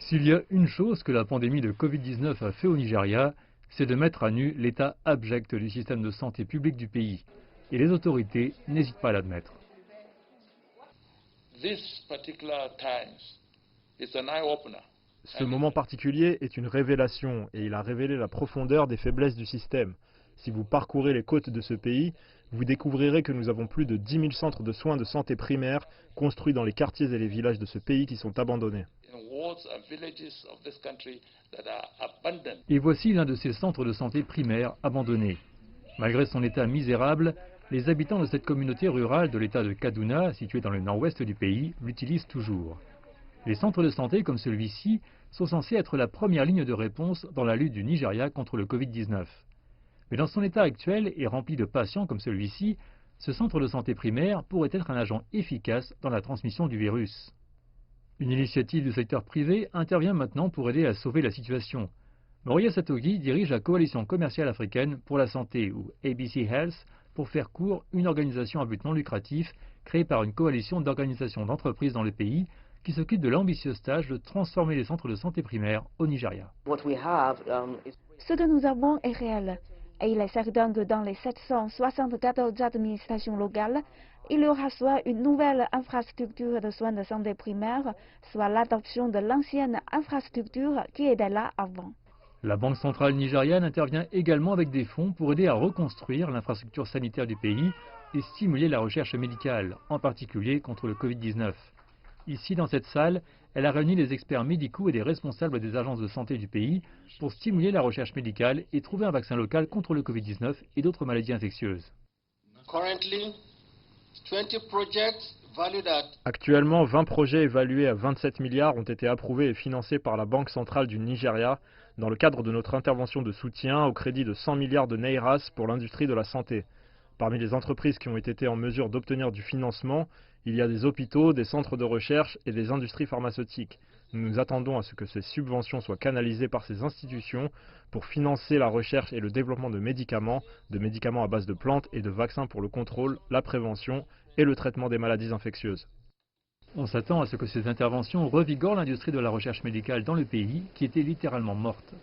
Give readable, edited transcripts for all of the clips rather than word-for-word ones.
S'il y a une chose que la pandémie de Covid-19 a fait au Nigeria, c'est de mettre à nu l'état abject du système de santé publique du pays. Et les autorités n'hésitent pas à l'admettre. This particular times is an eye-opener. Ce moment particulier est une révélation et il a révélé la profondeur des faiblesses du système. Si vous parcourez les côtes de ce pays, vous découvrirez que nous avons plus de 10 000 centres de soins de santé primaires construits dans les quartiers et les villages de ce pays qui sont abandonnés. Et voici l'un de ces centres de santé primaires abandonnés. Malgré son état misérable, les habitants de cette communauté rurale de l'état de Kaduna, située dans le nord-ouest du pays, l'utilisent toujours. Les centres de santé comme celui-ci sont censés être la première ligne de réponse dans la lutte du Nigeria contre le Covid-19. Mais dans son état actuel et rempli de patients comme celui-ci, ce centre de santé primaire pourrait être un agent efficace dans la transmission du virus. Une initiative du secteur privé intervient maintenant pour aider à sauver la situation. Moria Satogi dirige la Coalition commerciale africaine pour la santé, ou ABC Health, pour faire court, une organisation à but non lucratif créée par une coalition d'organisations d'entreprises dans le pays qui s'occupe de l'ambitieux tâche de transformer les centres de santé primaires au Nigeria. Ce que nous avons est réel. Et il est certain que dans les 774 administrations locales, il y aura soit une nouvelle infrastructure de soins de santé primaire, soit l'adoption de l'ancienne infrastructure qui était là avant. La Banque centrale nigériane intervient également avec des fonds pour aider à reconstruire l'infrastructure sanitaire du pays et stimuler la recherche médicale, en particulier contre le Covid-19. Ici, dans cette salle, elle a réuni les experts médicaux et des responsables des agences de santé du pays pour stimuler la recherche médicale et trouver un vaccin local contre le Covid-19 et d'autres maladies infectieuses. Actuellement, 20 projets évalués à 27 milliards ont été approuvés et financés par la Banque centrale du Nigeria dans le cadre de notre intervention de soutien au crédit de 100 milliards de Nairas pour l'industrie de la santé. Parmi les entreprises qui ont été en mesure d'obtenir du financement, il y a des hôpitaux, des centres de recherche et des industries pharmaceutiques. Nous nous attendons à ce que ces subventions soient canalisées par ces institutions pour financer la recherche et le développement de médicaments à base de plantes et de vaccins pour le contrôle, la prévention et le traitement des maladies infectieuses. On s'attend à ce que ces interventions revigorent l'industrie de la recherche médicale dans le pays qui était littéralement morte.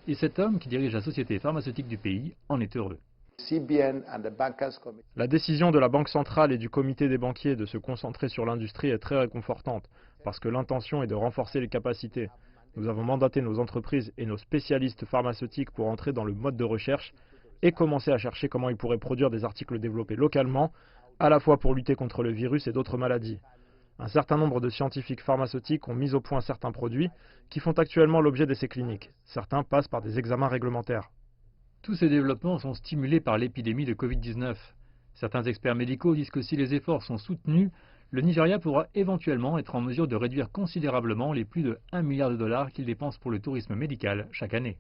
Et cet homme qui dirige la société pharmaceutique du pays en est heureux. La décision de la Banque centrale et du comité des banquiers de se concentrer sur l'industrie est très réconfortante parce que l'intention est de renforcer les capacités. Nous avons mandaté nos entreprises et nos spécialistes pharmaceutiques pour entrer dans le mode de recherche et commencer à chercher comment ils pourraient produire des articles développés localement, à la fois pour lutter contre le virus et d'autres maladies. Un certain nombre de scientifiques pharmaceutiques ont mis au point certains produits qui font actuellement l'objet d'essais cliniques. Certains passent par des examens réglementaires. Tous ces développements sont stimulés par l'épidémie de Covid-19. Certains experts médicaux disent que si les efforts sont soutenus, le Nigeria pourra éventuellement être en mesure de réduire considérablement les plus de 1 milliard de dollars qu'il dépense pour le tourisme médical chaque année.